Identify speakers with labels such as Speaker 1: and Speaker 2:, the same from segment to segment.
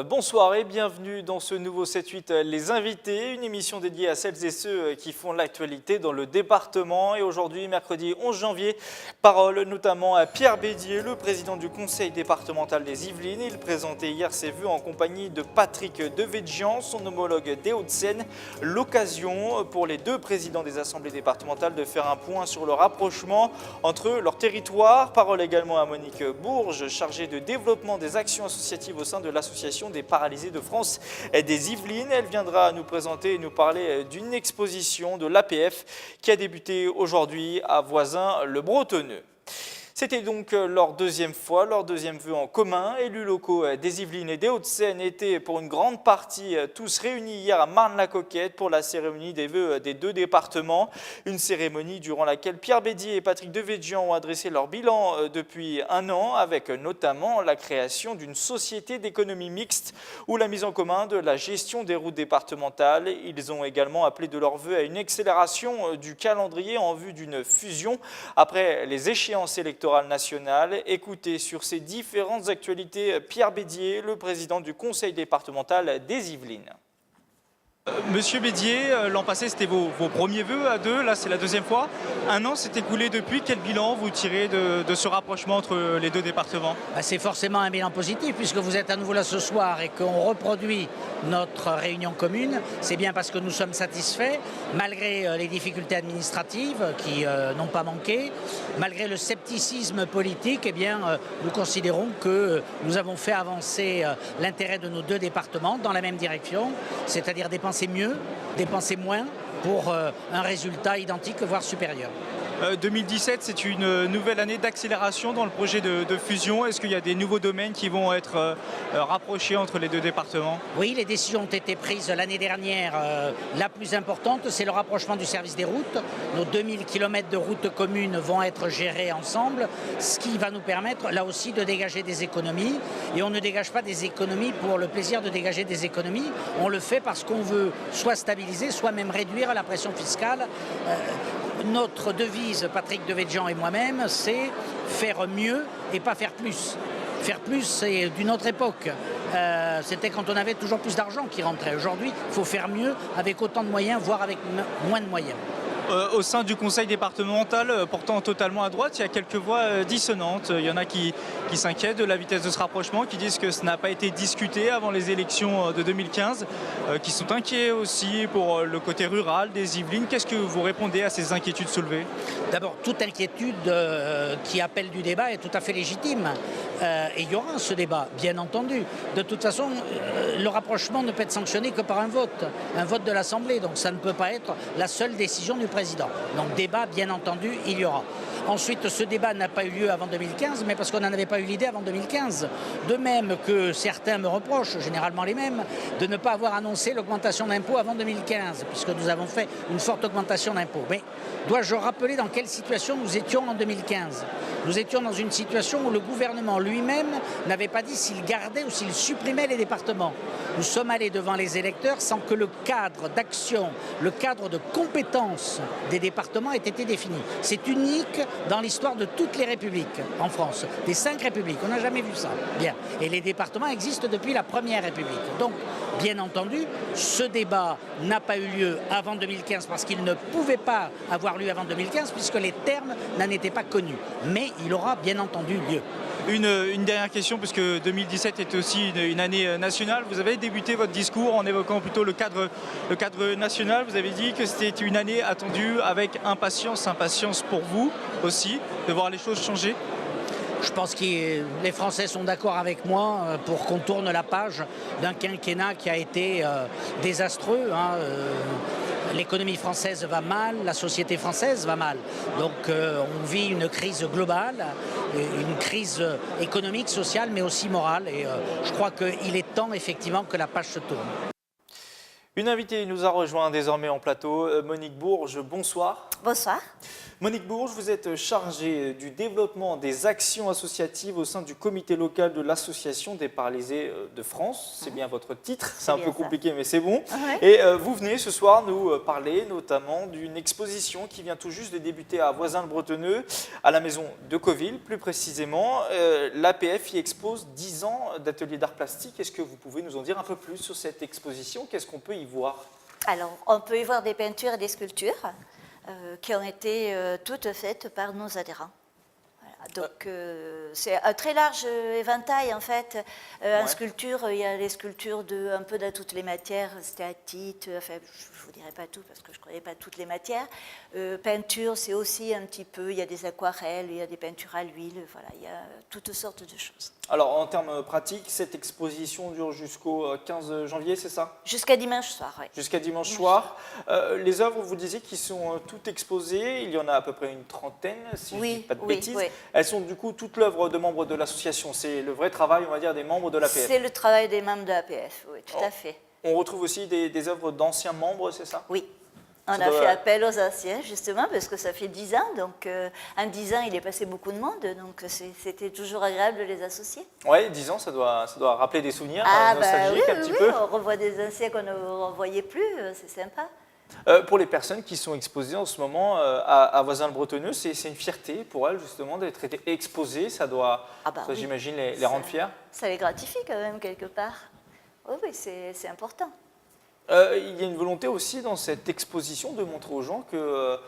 Speaker 1: Bonsoir et bienvenue dans ce nouveau 7-8 Les Invités, une émission dédiée à celles et ceux qui font l'actualité dans le département. Et aujourd'hui, mercredi 11 janvier, parole notamment à Pierre Bédier, le président du conseil départemental des Yvelines. Il présentait hier ses vœux en compagnie de Patrick Devedjian, son homologue des Hauts-de-Seine. L'occasion pour les deux présidents des assemblées départementales de faire un point sur le rapprochement entre leurs territoires. Parole également à Monique Bourges, chargée de développement des actions associatives au sein de l'association des paralysés de France et des Yvelines. Elle viendra nous présenter et nous parler d'une exposition de l'APF qui a débuté aujourd'hui à Voisins-le-Bretonneux. C'était donc leur deuxième fois, leur deuxième vœu en commun. Élus locaux des Yvelines et des Hauts-de-Seine étaient pour une grande partie tous réunis hier à Marne-la-Coquette pour la cérémonie des vœux des deux départements. Une cérémonie durant laquelle Pierre Bédier et Patrick Devedjian ont adressé leur bilan depuis un an, avec notamment la création d'une société d'économie mixte ou la mise en commun de la gestion des routes départementales. Ils ont également appelé de leur vœu à une accélération du calendrier en vue d'une fusion après les échéances électorales nationale. Écoutez sur ces différentes actualités Pierre Bédier, le président du conseil départemental des Yvelines.
Speaker 2: Monsieur Bédier, l'an passé c'était vos premiers vœux à deux, là c'est la deuxième fois. Un an s'est écoulé depuis, quel bilan vous tirez de ce rapprochement entre les deux départements?
Speaker 3: C'est forcément un bilan positif puisque vous êtes à nouveau là ce soir et qu'on reproduit notre réunion commune. C'est bien parce que nous sommes satisfaits, malgré les difficultés administratives qui n'ont pas manqué, malgré le scepticisme politique, eh bien, nous considérons que nous avons fait avancer l'intérêt de nos deux départements dans la même direction, c'est-à-dire dépenser mieux, dépenser moins pour un résultat identique, voire supérieur.
Speaker 2: 2017, c'est une nouvelle année d'accélération dans le projet de fusion. Est-ce qu'il y a des nouveaux domaines qui vont être rapprochés entre les deux départements?
Speaker 3: Oui, les décisions ont été prises l'année dernière. La plus importante, c'est le rapprochement du service des routes. Nos 2000 km de routes communes vont être gérés ensemble, ce qui va nous permettre là aussi de dégager des économies. Et on ne dégage pas des économies pour le plaisir de dégager des économies. On le fait parce qu'on veut soit stabiliser, soit même réduire la pression fiscale. Notre devise, Patrick Devedjian et moi-même, c'est faire mieux et pas faire plus. Faire plus, c'est d'une autre époque. C'était quand on avait toujours plus d'argent qui rentrait. Aujourd'hui, il faut faire mieux avec autant de moyens, voire avec moins de moyens.
Speaker 2: Au sein du conseil départemental, portant totalement à droite, il y a quelques voix dissonantes. Il y en a qui s'inquiètent de la vitesse de ce rapprochement, qui disent que ce n'a pas été discuté avant les élections de 2015, qui sont inquiets aussi pour le côté rural des Yvelines. Qu'est-ce que vous répondez à ces inquiétudes soulevées?
Speaker 3: D'abord, toute inquiétude qui appelle du débat est tout à fait légitime. Et il y aura ce débat, bien entendu. De toute façon, le rapprochement ne peut être sanctionné que par un vote de l'Assemblée. Donc ça ne peut pas être la seule décision du président. Donc débat, bien entendu, il y aura. Ensuite, ce débat n'a pas eu lieu avant 2015, mais parce qu'on n'en avait pas eu l'idée avant 2015. De même que certains me reprochent, généralement les mêmes, de ne pas avoir annoncé l'augmentation d'impôts avant 2015, puisque nous avons fait une forte augmentation d'impôts. Mais dois-je rappeler dans quelle situation nous étions en 2015? Nous étions dans une situation où le gouvernement lui-même n'avait pas dit s'il gardait ou s'il supprimait les départements. Nous sommes allés devant les électeurs sans que le cadre d'action, le cadre de compétences des départements ait été défini. C'est unique dans l'histoire de toutes les républiques en France, des 5 républiques. On n'a jamais vu ça. Bien. Et les départements existent depuis la première république. Donc, bien entendu, ce débat n'a pas eu lieu avant 2015 parce qu'il ne pouvait pas avoir lieu avant 2015 puisque les termes n'en étaient pas connus. Mais il aura bien entendu lieu.
Speaker 2: Une dernière question, puisque 2017 est aussi une année nationale. Vous avez débuté votre discours en évoquant plutôt le cadre national. Vous avez dit que c'était une année attendue avec impatience pour vous aussi, de voir les choses changer.
Speaker 3: Je pense que les Français sont d'accord avec moi pour qu'on tourne la page d'un quinquennat qui a été désastreux. L'économie française va mal, la société française va mal. Donc on vit une crise globale, une crise économique, sociale, mais aussi morale. Et je crois qu'il est temps effectivement que la page se tourne.
Speaker 1: Une invitée nous a rejoint désormais en plateau, Monique Bourges, bonsoir.
Speaker 4: Bonsoir.
Speaker 1: Monique Bourges, vous êtes chargée du développement des actions associatives au sein du comité local de l'Association des paralysés de France. C'est bien votre titre, c'est un peu compliqué mais c'est bon.
Speaker 4: Ouais.
Speaker 1: Et vous venez ce soir nous parler notamment d'une exposition qui vient tout juste de débuter à Voisins-le-Bretonneux, à la maison de Coville plus précisément. L'APF y expose 10 ans d'ateliers d'art plastique. Est-ce que vous pouvez nous en dire un peu plus sur cette exposition? Qu'est-ce qu'on peut y voir?
Speaker 4: Alors, on peut y voir des peintures et des sculptures qui ont été toutes faites par nos adhérents. Voilà. Donc, c'est un très large éventail, en fait. En sculpture, il y a les sculptures un peu de toutes les matières, stéatite, enfin, je ne vous dirai pas tout parce que je ne connais pas toutes les matières. Peinture, c'est aussi un petit peu, il y a des aquarelles, il y a des peintures à l'huile, voilà, il y a toutes sortes de choses.
Speaker 1: Alors, en termes pratiques, cette exposition dure jusqu'au 15 janvier, c'est ça?
Speaker 4: Jusqu'à dimanche soir, oui.
Speaker 1: Jusqu'à dimanche soir. Les œuvres, vous disiez, qui sont toutes exposées, il y en a à peu près une trentaine, si je ne dis pas de bêtises. Oui. Elles sont du coup toute l'œuvre de membres de l'association. C'est le vrai travail, on va dire, des membres de l'APF.
Speaker 4: C'est le travail des membres de l'APF, oui, tout à fait.
Speaker 1: On retrouve aussi des œuvres d'anciens membres, c'est ça?
Speaker 4: Oui. On a fait appel aux anciens, justement, parce que ça fait 10 ans. Donc, en 10 ans, il est passé beaucoup de monde. Donc, c'était toujours agréable de les associer.
Speaker 1: Oui, 10 ans, ça doit rappeler des souvenirs
Speaker 4: nostalgiques
Speaker 1: un petit peu.
Speaker 4: On revoit des anciens qu'on ne revoyait plus. C'est sympa.
Speaker 1: Pour les personnes qui sont exposées en ce moment à Voisins-le-Bretonneux, c'est une fierté pour elles, justement, d'être exposées. Ça doit, j'imagine, les rendre fiers. Ça
Speaker 4: les gratifie, quand même, quelque part. Oui, c'est important.
Speaker 1: Il y a une volonté aussi dans cette exposition de montrer aux gens que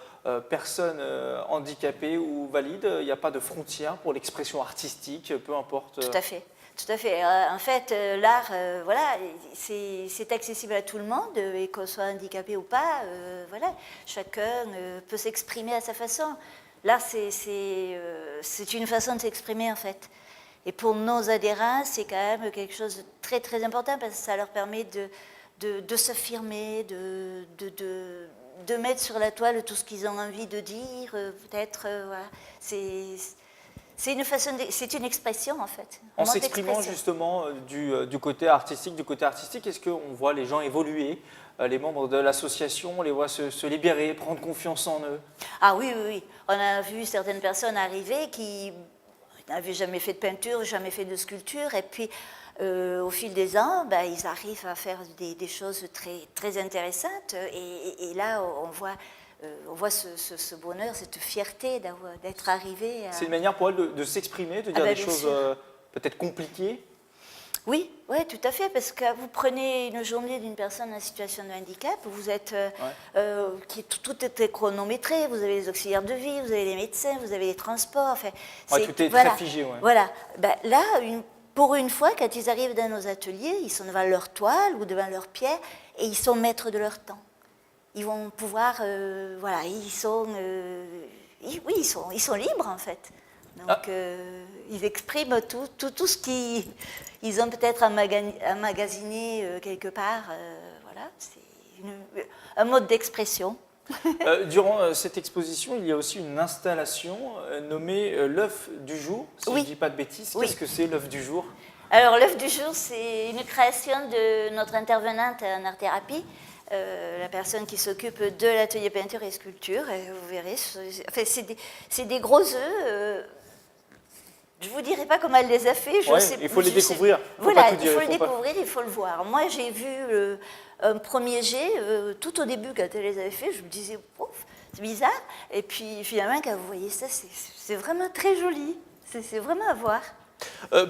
Speaker 1: personnes handicapées ou valides, il n'y a pas de frontières pour l'expression artistique, peu importe.
Speaker 4: Tout à fait. Tout à fait. En fait, l'art, voilà, c'est accessible à tout le monde, et qu'on soit handicapé ou pas, voilà, chacun peut s'exprimer à sa façon. L'art, c'est une façon de s'exprimer, en fait. Et pour nos adhérents, c'est quand même quelque chose de très, très important, parce que ça leur permet de s'affirmer, de mettre sur la toile tout ce qu'ils ont envie de dire, peut-être, voilà. C'est une expression, en fait.
Speaker 1: En s'exprimant justement du côté artistique, est-ce qu'on voit les gens évoluer, les membres de l'association, on les voit se libérer, prendre confiance en eux?
Speaker 4: Ah oui, oui, oui. On a vu certaines personnes arriver qui n'avaient jamais fait de peinture, jamais fait de sculpture, et puis au fil des ans, ils arrivent à faire des choses très, très intéressantes, et là, on voit ce bonheur, cette fierté d'être arrivé à...
Speaker 1: C'est une manière pour elle de s'exprimer, de dire des choses peut-être compliquées? Oui,
Speaker 4: tout à fait, parce que vous prenez une journée d'une personne en situation de handicap, vous êtes, tout est chronométré, vous avez les auxiliaires de vie, vous avez les médecins, vous avez les transports, enfin,
Speaker 1: tout est très figé.
Speaker 4: Voilà, là, pour une fois, quand ils arrivent dans nos ateliers, ils sont devant leur toile ou devant leur pierre, et ils sont maîtres de leur temps. Ils vont pouvoir, voilà, ils sont libres, en fait. Donc, ils expriment tout ce qu'ils ont peut-être emmagasiné quelque part. Voilà, c'est un mode d'expression.
Speaker 1: Durant cette exposition, il y a aussi une installation nommée l'œuf du jour, si je ne dis pas de bêtises. Qu'est-ce que c'est l'œuf du jour?
Speaker 4: Alors, l'œuf du jour, c'est une création de notre intervenante en art-thérapie, la personne qui s'occupe de l'atelier peinture et sculpture. Et vous verrez, enfin, c'est des gros œufs. Je ne vous dirai pas comment elle les a faits.
Speaker 1: Il faut les découvrir.
Speaker 4: Voilà, il faut le découvrir, il faut le voir. Moi, j'ai vu un premier jet, tout au début, quand elle les avait fait, je me disais, c'est bizarre. Et puis, finalement, quand vous voyez ça, c'est vraiment très joli. C'est vraiment à voir.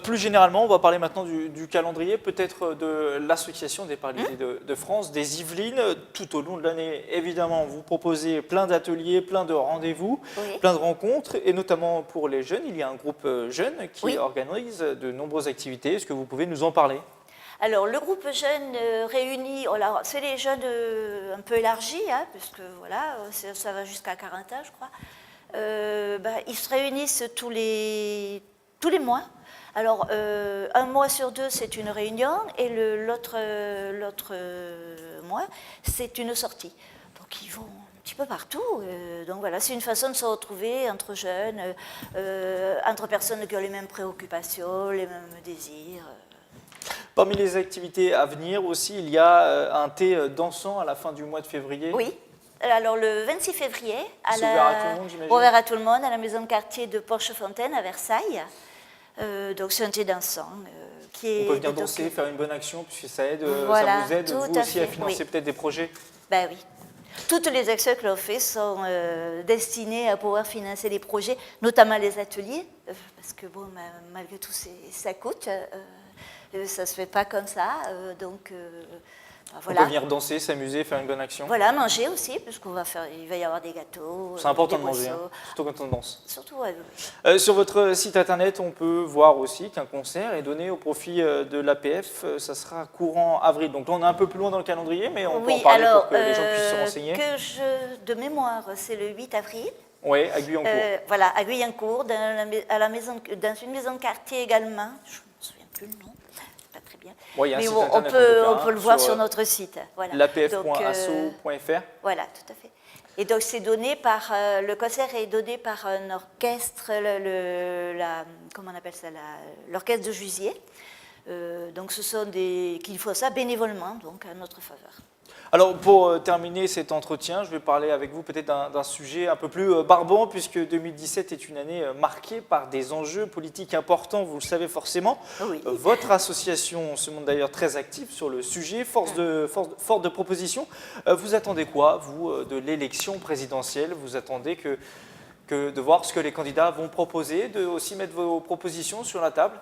Speaker 1: Plus généralement, on va parler maintenant du calendrier, peut-être de l'Association des paralysés de France, des Yvelines. Tout au long de l'année, évidemment, vous proposez plein d'ateliers, plein de rendez-vous, plein de rencontres, et notamment pour les jeunes, il y a un groupe jeune qui organise de nombreuses activités. Est-ce que vous pouvez nous en parler?
Speaker 4: Alors, le groupe jeune réunit, c'est les jeunes un peu élargis, parce que voilà, ça va jusqu'à 40 ans, je crois. Ils se réunissent tous les mois. Alors, un mois sur deux, c'est une réunion, et l'autre mois, c'est une sortie. Donc, ils vont un petit peu partout. Donc, voilà, c'est une façon de se retrouver entre jeunes, entre personnes qui ont les mêmes préoccupations, les mêmes désirs.
Speaker 1: Parmi les activités à venir aussi, il y a un thé dansant à la fin du mois de février.
Speaker 4: Oui. Alors le 26 février,
Speaker 1: C'est ouvert à tout le monde, j'imagine.
Speaker 4: ouvert à tout le monde, à la maison de quartier de Porchefontaine à Versailles. Donc c'est un thé dansant qui est.
Speaker 1: On peut venir
Speaker 4: donc,
Speaker 1: danser, faire une bonne action, puisque ça aide,
Speaker 4: Voilà,
Speaker 1: ça vous aide
Speaker 4: tout
Speaker 1: vous
Speaker 4: à
Speaker 1: aussi à
Speaker 4: fait,
Speaker 1: financer
Speaker 4: oui.
Speaker 1: peut-être des projets.
Speaker 4: Ben oui. Toutes les actions que l'on fait sont destinées à pouvoir financer les projets, notamment les ateliers, parce que bon, malgré tout, ça coûte. Ça ne se fait pas comme ça. Donc, voilà.
Speaker 1: On peut venir danser, s'amuser, faire une bonne action.
Speaker 4: Voilà, manger aussi, puisqu'il va y avoir des gâteaux.
Speaker 1: C'est important
Speaker 4: des
Speaker 1: de manger,
Speaker 4: boissons.
Speaker 1: hein, surtout quand on danse.
Speaker 4: Surtout, oui.
Speaker 1: Sur votre site internet, on peut voir aussi qu'un concert est donné au profit de l'APF. Ça sera courant avril. Donc là, on est un peu plus loin dans le calendrier, mais on peut en parler pour que les gens puissent se renseigner.
Speaker 4: De mémoire, c'est le 8 avril.
Speaker 1: Oui, à Guyancourt.
Speaker 4: Voilà, à Guyancourt, dans une maison de quartier également. Je ne me souviens plus le nom. Pas très bien.
Speaker 1: Ouais, il y a un
Speaker 4: mais
Speaker 1: site
Speaker 4: bon,
Speaker 1: internet,
Speaker 4: on peut le voir sur notre site. Voilà.
Speaker 1: l'apf.asso.fr.
Speaker 4: Voilà, tout à fait. Et donc c'est donné par le concert est donné par un orchestre, comment on appelle ça, l'orchestre de Jusier. Donc ce sont qui font ça bénévolement, donc à notre faveur.
Speaker 1: Alors pour terminer cet entretien, je vais parler avec vous peut-être d'un sujet un peu plus barbant, puisque 2017 est une année marquée par des enjeux politiques importants, vous le savez forcément.
Speaker 4: Oui.
Speaker 1: Votre association se montre d'ailleurs très active sur le sujet, forte de propositions. Vous attendez quoi, vous, de l'élection présidentielle? Vous attendez que de voir ce que les candidats vont proposer, de aussi mettre vos propositions sur la table?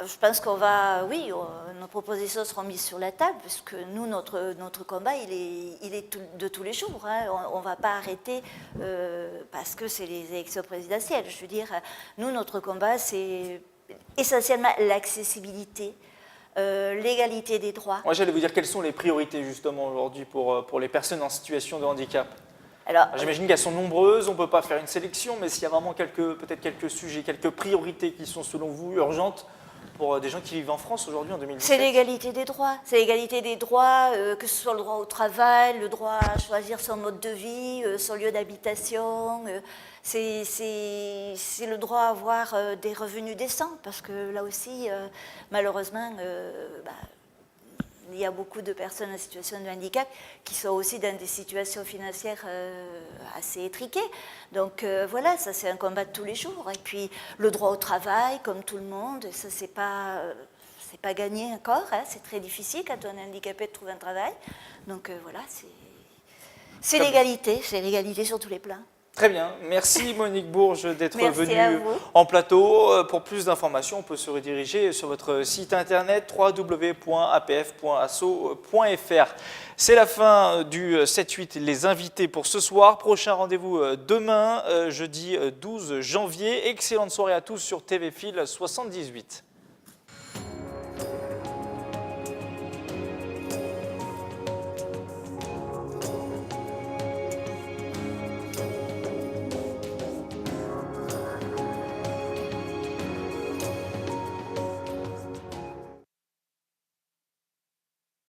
Speaker 4: Je pense nos propositions seront mises sur la table, puisque nous, notre combat, il est de tous les jours. Hein. On ne va pas arrêter parce que c'est les élections présidentielles. Je veux dire, nous, notre combat, c'est essentiellement l'accessibilité, l'égalité des droits.
Speaker 1: Moi, j'allais vous dire quelles sont les priorités justement aujourd'hui pour les personnes en situation de handicap.
Speaker 4: Alors,
Speaker 1: j'imagine qu'elles sont nombreuses, on ne peut pas faire une sélection, mais s'il y a vraiment peut-être quelques sujets, quelques priorités qui sont selon vous urgentes pour des gens qui vivent en France aujourd'hui en 2017.
Speaker 4: C'est l'égalité des droits. C'est l'égalité des droits, que ce soit le droit au travail, le droit à choisir son mode de vie, son lieu d'habitation. C'est le droit à avoir des revenus décents, parce que là aussi, malheureusement, il y a beaucoup de personnes en situation de handicap qui sont aussi dans des situations financières assez étriquées. Donc voilà, ça c'est un combat de tous les jours. Et puis le droit au travail, comme tout le monde, ça c'est pas gagné encore. Hein, c'est très difficile quand on est handicapé de trouver un travail. Donc voilà, c'est l'égalité sur tous les plans.
Speaker 1: Très bien, merci Monique Bourges d'être venue
Speaker 4: vous.
Speaker 1: en plateau. Pour plus d'informations, on peut se rediriger sur votre site internet www.apf.asso.fr. C'est la fin du 7-8, les invités pour ce soir. Prochain rendez-vous demain, jeudi 12 janvier. Excellente soirée à tous sur TV Fil 78.